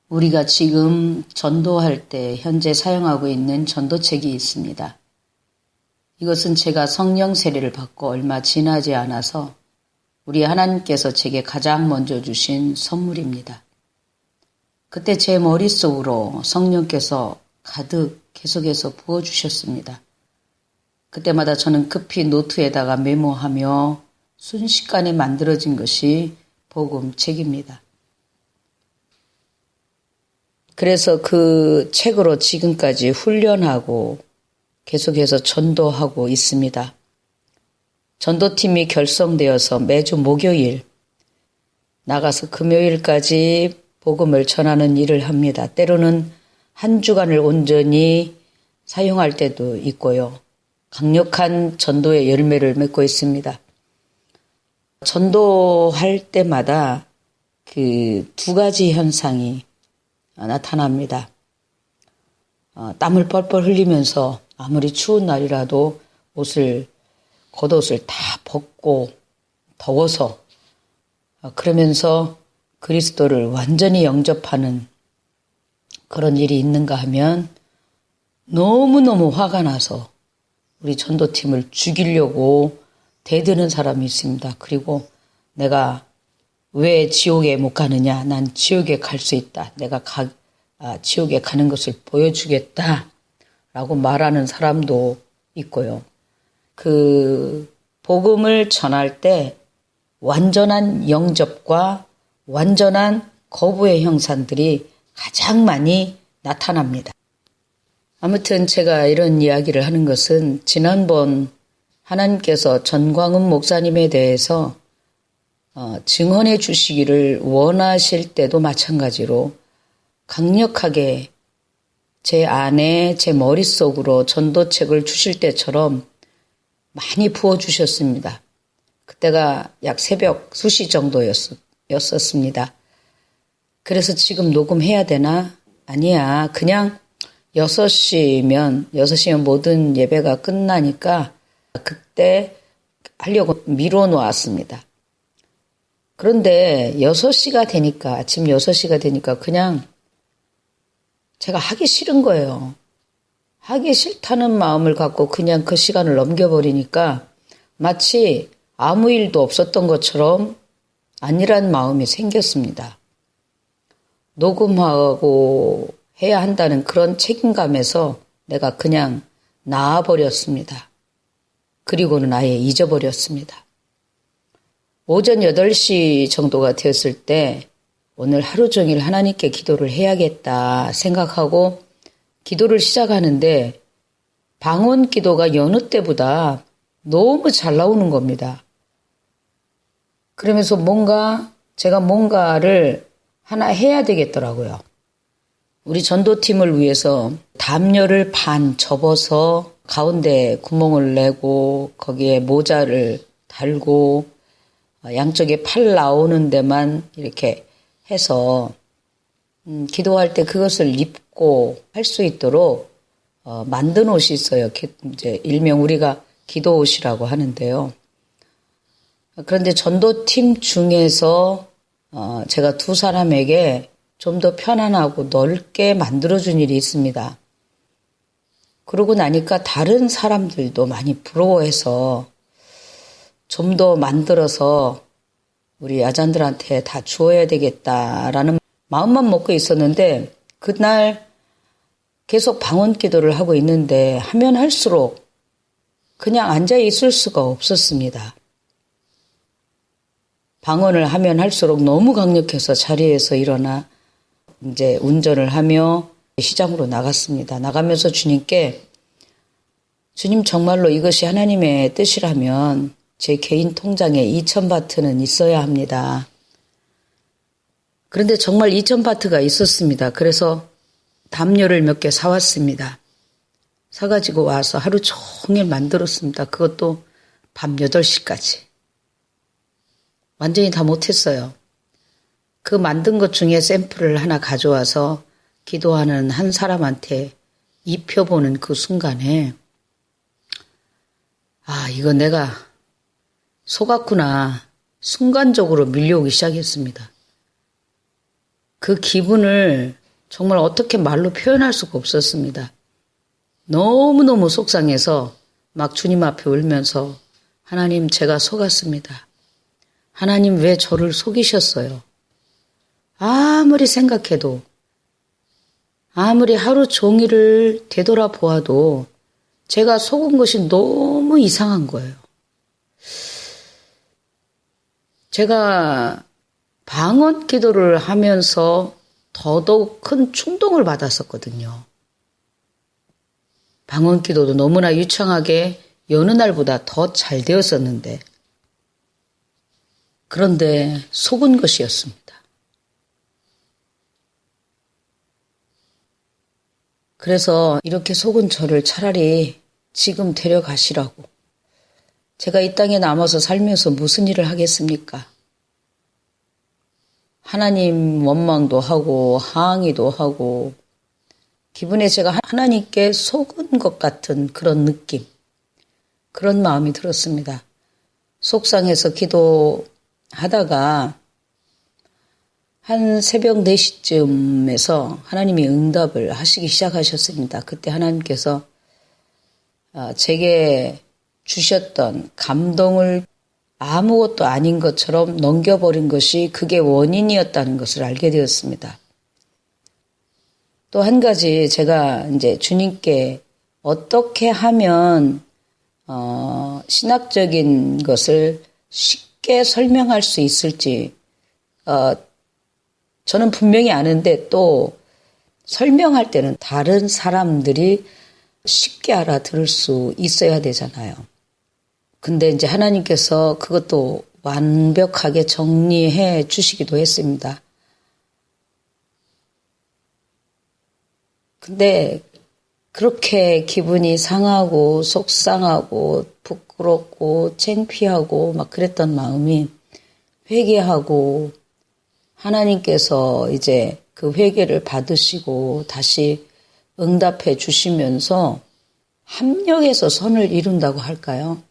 우리가 지금 전도할 때 현재 사용하고 있는 전도책이 있습니다. 이것은 제가 성령 세례를 받고 얼마 지나지 않아서 우리 하나님께서 제게 가장 먼저 주신 선물입니다. 그때 제 머릿속으로 성령께서 가득 계속해서 부어주셨습니다. 그때마다 저는 급히 노트에다가 메모하며 순식간에 만들어진 것이 복음책입니다. 그래서 그 책으로 지금까지 훈련하고 계속해서 전도하고 있습니다. 전도팀이 결성되어서 매주 목요일 나가서 금요일까지 복음을 전하는 일을 합니다. 때로는 한 주간을 온전히 사용할 때도 있고요. 강력한 전도의 열매를 맺고 있습니다. 전도할 때마다 그 두 가지 현상이 나타납니다. 땀을 뻘뻘 흘리면서 아무리 추운 날이라도 겉옷을 다 벗고 더워서 그러면서 그리스도를 완전히 영접하는 그런 일이 있는가 하면 너무너무 화가 나서 우리 전도팀을 죽이려고 대드는 사람이 있습니다. 그리고 내가 왜 지옥에 못 가느냐? 난 지옥에 갈 수 있다. 내가 지옥에 가는 것을 보여주겠다. 라고 말하는 사람도 있고요. 그 복음을 전할 때 완전한 영접과 완전한 거부의 형상들이 가장 많이 나타납니다. 아무튼 제가 이런 이야기를 하는 것은 지난번 하나님께서 전광훈 목사님에 대해서 증언해 주시기를 원하실 때도 마찬가지로 강력하게 제 안에 제 머릿속으로 전도책을 주실 때처럼 많이 부어주셨습니다. 그때가 약 새벽 2시 정도였었습니다. 그래서 지금 녹음해야 되나? 아니야. 그냥 6시면 모든 예배가 끝나니까 그때 하려고 미뤄놓았습니다. 그런데 6시가 되니까, 아침 6시가 되니까 그냥 제가 하기 싫은 거예요. 하기 싫다는 마음을 갖고 그냥 그 시간을 넘겨버리니까 마치 아무 일도 없었던 것처럼 안일한 마음이 생겼습니다. 녹음하고 해야 한다는 그런 책임감에서 내가 그냥 나아버렸습니다. 그리고는 아예 잊어버렸습니다. 오전 8시 정도가 되었을 때 오늘 하루 종일 하나님께 기도를 해야겠다 생각하고 기도를 시작하는데 방언 기도가 여느 때보다 너무 잘 나오는 겁니다. 그러면서 제가 뭔가를 하나 해야 되겠더라고요. 우리 전도팀을 위해서 담요를 반 접어서 가운데 구멍을 내고 거기에 모자를 달고 양쪽에 팔 나오는 데만 이렇게 해서 기도할 때 그것을 입고 할 수 있도록 만든 옷이 있어요. 이제 일명 우리가 기도 옷이라고 하는데요. 그런데 전도팀 중에서 제가 두 사람에게 좀 더 편안하고 넓게 만들어준 일이 있습니다. 그러고 나니까 다른 사람들도 많이 부러워해서 좀 더 만들어서 우리 아잔들한테 다 주어야 되겠다라는 마음만 먹고 있었는데 그날 계속 방언 기도를 하고 있는데 하면 할수록 그냥 앉아 있을 수가 없었습니다. 방언을 하면 할수록 너무 강력해서 자리에서 일어나 이제 운전을 하며 시장으로 나갔습니다. 나가면서 주님께 주님 정말로 이것이 하나님의 뜻이라면 제 개인 통장에 2,000바트는 있어야 합니다. 그런데 정말 2,000바트가 있었습니다. 그래서 담요를 몇 개 사왔습니다. 사가지고 와서 하루 종일 만들었습니다. 그것도 밤 8시까지. 완전히 다 못했어요. 그 만든 것 중에 샘플을 하나 가져와서 기도하는 한 사람한테 입혀보는 그 순간에 이거 내가 속았구나. 순간적으로 밀려오기 시작했습니다. 그 기분을 정말 어떻게 말로 표현할 수가 없었습니다. 너무너무 속상해서 막 주님 앞에 울면서 하나님 제가 속았습니다. 하나님 왜 저를 속이셨어요? 아무리 생각해도 아무리 하루 종일을 되돌아보아도 제가 속은 것이 너무 이상한 거예요. 제가 방언 기도를 하면서 더더욱 큰 충동을 받았었거든요. 방언 기도도 너무나 유창하게 여느 날보다 더 잘 되었었는데 그런데 속은 것이었습니다. 그래서 이렇게 속은 저를 차라리 지금 데려가시라고. 제가 이 땅에 남아서 살면서 무슨 일을 하겠습니까? 하나님 원망도 하고 항의도 하고 기분에 제가 하나님께 속은 것 같은 그런 느낌, 그런 마음이 들었습니다. 속상해서 기도하다가 한 새벽 4시쯤에서 하나님이 응답을 하시기 시작하셨습니다. 그때 하나님께서 제게 주셨던 감동을 아무것도 아닌 것처럼 넘겨버린 것이 그게 원인이었다는 것을 알게 되었습니다. 또 한 가지 제가 이제 주님께 어떻게 하면 신학적인 것을 쉽게 설명할 수 있을지 저는 분명히 아는데 또 설명할 때는 다른 사람들이 쉽게 알아들을 수 있어야 되잖아요. 근데 이제 하나님께서 그것도 완벽하게 정리해 주시기도 했습니다. 근데 그렇게 기분이 상하고 속상하고 부끄럽고 창피하고 막 그랬던 마음이 회개하고 하나님께서 이제 그 회개를 받으시고 다시 응답해 주시면서 합력해서 선을 이룬다고 할까요?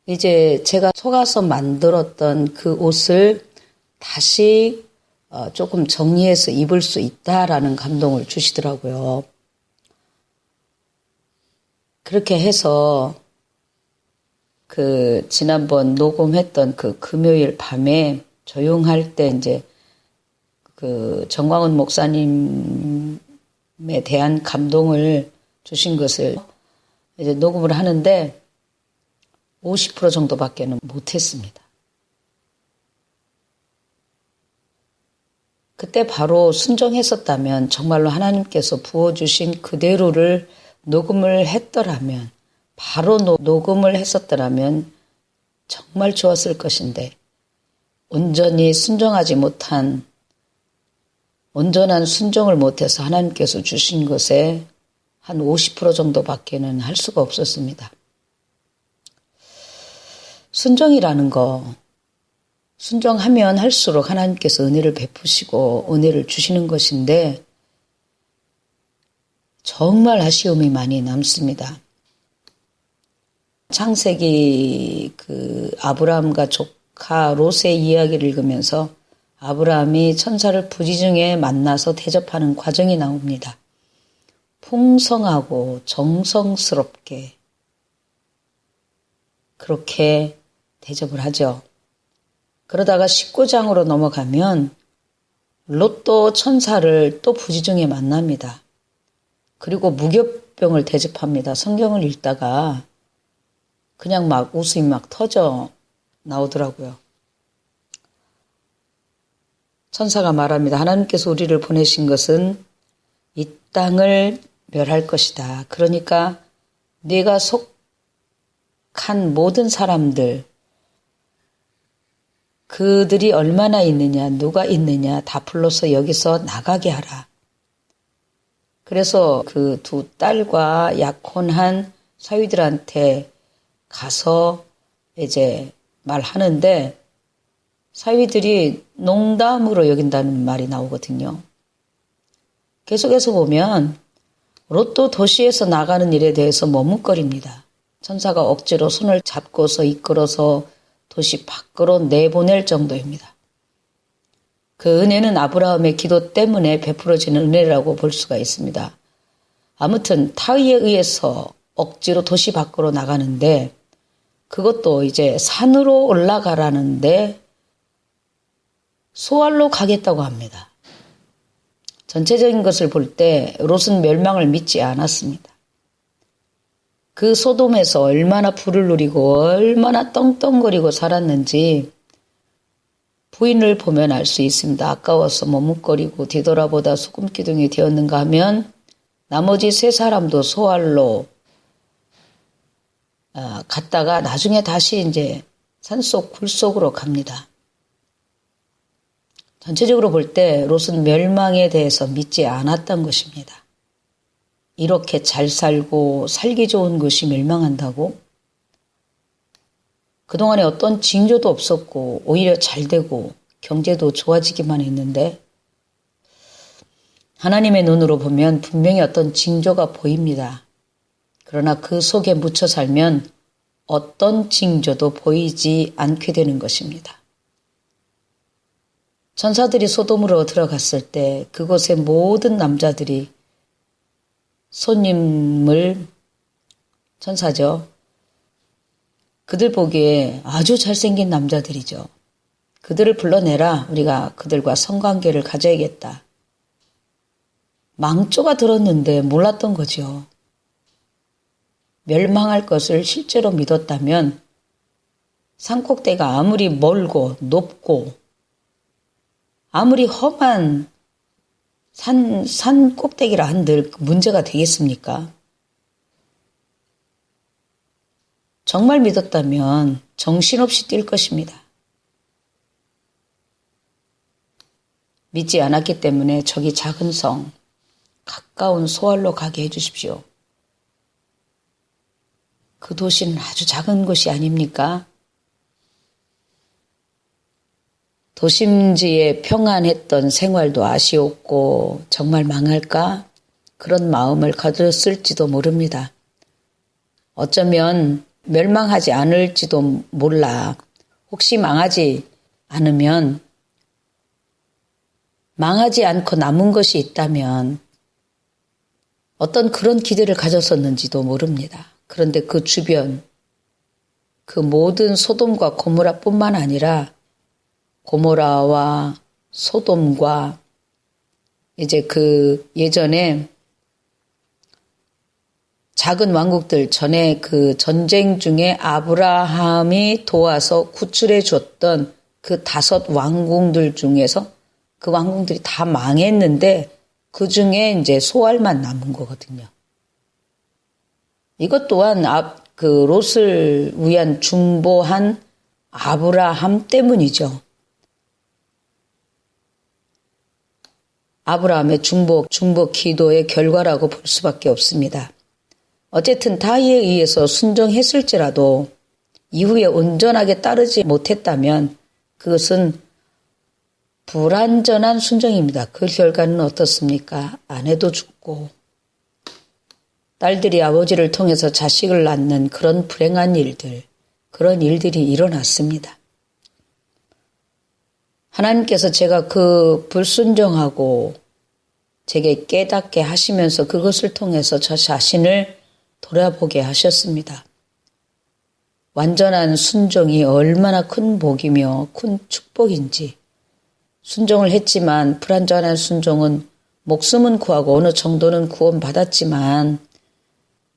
이제 제가 속아서 만들었던 그 옷을 다시 조금 정리해서 입을 수 있다라는 감동을 주시더라고요. 그렇게 해서 그 지난번 녹음했던 그 금요일 밤에 조용할 때 이제 그 정광훈 목사님에 대한 감동을 주신 것을 이제 녹음을 하는데 50% 정도밖에는 못했습니다. 그때 바로 순종했었다면 정말로 하나님께서 부어주신 그대로를 녹음을 했더라면 바로 녹음을 했었더라면 정말 좋았을 것인데 온전히 순종하지 못한 온전한 순종을 못해서 하나님께서 주신 것에 한 50% 정도밖에는 할 수가 없었습니다. 순종이라는 거 순종하면 할수록 하나님께서 은혜를 베푸시고 은혜를 주시는 것인데 정말 아쉬움이 많이 남습니다. 창세기 그 아브라함과 조카 롯의 이야기를 읽으면서 아브라함이 천사를 부지중에 만나서 대접하는 과정이 나옵니다. 풍성하고 정성스럽게 그렇게 대접을 하죠. 그러다가 19장으로 넘어가면 롯도 천사를 또 부지중에 만납니다. 그리고 무교병을 대접합니다. 성경을 읽다가 그냥 막 웃음이 막 터져 나오더라고요. 천사가 말합니다. 하나님께서 우리를 보내신 것은 이 땅을 멸할 것이다. 그러니까 네가 속한 모든 사람들 그들이 얼마나 있느냐 누가 있느냐 다 불러서 여기서 나가게 하라. 그래서 그 두 딸과 약혼한 사위들한테 가서 이제 말하는데 사위들이 농담으로 여긴다는 말이 나오거든요. 계속해서 보면 롯도 도시에서 나가는 일에 대해서 머뭇거립니다. 천사가 억지로 손을 잡고서 이끌어서 도시 밖으로 내보낼 정도입니다. 그 은혜는 아브라함의 기도 때문에 베풀어지는 은혜라고 볼 수가 있습니다. 아무튼 타의에 의해서 억지로 도시 밖으로 나가는데 그것도 이제 산으로 올라가라는데 소알로 가겠다고 합니다. 전체적인 것을 볼 때 롯은 멸망을 믿지 않았습니다. 그 소돔에서 얼마나 불을 누리고 얼마나 떵떵거리고 살았는지 부인을 보면 알 수 있습니다. 아까워서 머뭇거리고 뒤돌아보다 소금기둥이 되었는가 하면 나머지 세 사람도 소알로 갔다가 나중에 다시 이제 산속 굴속으로 갑니다. 전체적으로 볼 때 롯은 멸망에 대해서 믿지 않았던 것입니다. 이렇게 잘 살고 살기 좋은 것이 멸망한다고? 그동안에 어떤 징조도 없었고 오히려 잘 되고 경제도 좋아지기만 했는데 하나님의 눈으로 보면 분명히 어떤 징조가 보입니다. 그러나 그 속에 묻혀 살면 어떤 징조도 보이지 않게 되는 것입니다. 천사들이 소돔으로 들어갔을 때 그곳의 모든 남자들이 손님을 천사죠. 그들 보기에 아주 잘생긴 남자들이죠. 그들을 불러내라. 우리가 그들과 성관계를 가져야겠다. 망조가 들었는데 몰랐던 거죠. 멸망할 것을 실제로 믿었다면 산꼭대기가 아무리 멀고 높고 아무리 험한 산 꼭대기라 한들 문제가 되겠습니까? 정말 믿었다면 정신없이 뛸 것입니다. 믿지 않았기 때문에 저기 작은 성, 가까운 소알로 가게 해주십시오. 그 도시는 아주 작은 곳이 아닙니까? 도심지에 평안했던 생활도 아쉬웠고 정말 망할까? 그런 마음을 가졌을지도 모릅니다. 어쩌면 멸망하지 않을지도 몰라. 혹시 망하지 않으면 망하지 않고 남은 것이 있다면 어떤 그런 기대를 가졌었는지도 모릅니다. 그런데 그 주변 그 모든 소돔과 고모라뿐만 아니라 고모라와 소돔과 이제 그 예전에 작은 왕국들 전에 그 전쟁 중에 아브라함이 도와서 구출해 줬던 그 5 왕궁들 중에서 그 왕궁들이 다 망했는데 그 중에 이제 소알만 남은 거거든요. 이것 또한 그 롯을 위한 중보한 아브라함 때문이죠. 아브라함의 중보 기도의 결과라고 볼 수밖에 없습니다. 어쨌든 다윗에 의해서 순종했을지라도 이후에 온전하게 따르지 못했다면 그것은 불완전한 순종입니다. 그 결과는 어떻습니까? 아내도 죽고 딸들이 아버지를 통해서 자식을 낳는 그런 불행한 일들, 그런 일들이 일어났습니다. 하나님께서 제가 그 불순종하고 제게 깨닫게 하시면서 그것을 통해서 저 자신을 돌아보게 하셨습니다. 완전한 순종이 얼마나 큰 복이며 큰 축복인지. 순종을 했지만 불완전한 순종은 목숨은 구하고 어느 정도는 구원받았지만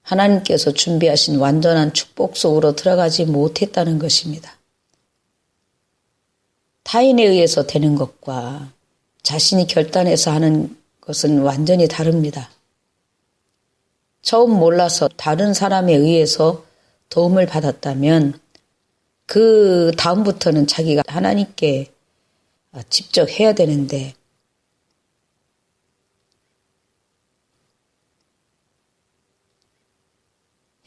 하나님께서 준비하신 완전한 축복 속으로 들어가지 못했다는 것입니다. 타인에 의해서 되는 것과 자신이 결단해서 하는 것은 완전히 다릅니다. 처음 몰라서 다른 사람에 의해서 도움을 받았다면 그 다음부터는 자기가 하나님께 직접 해야 되는데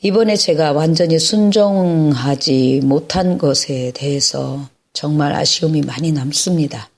이번에 제가 완전히 순종하지 못한 것에 대해서 정말 아쉬움이 많이 남습니다.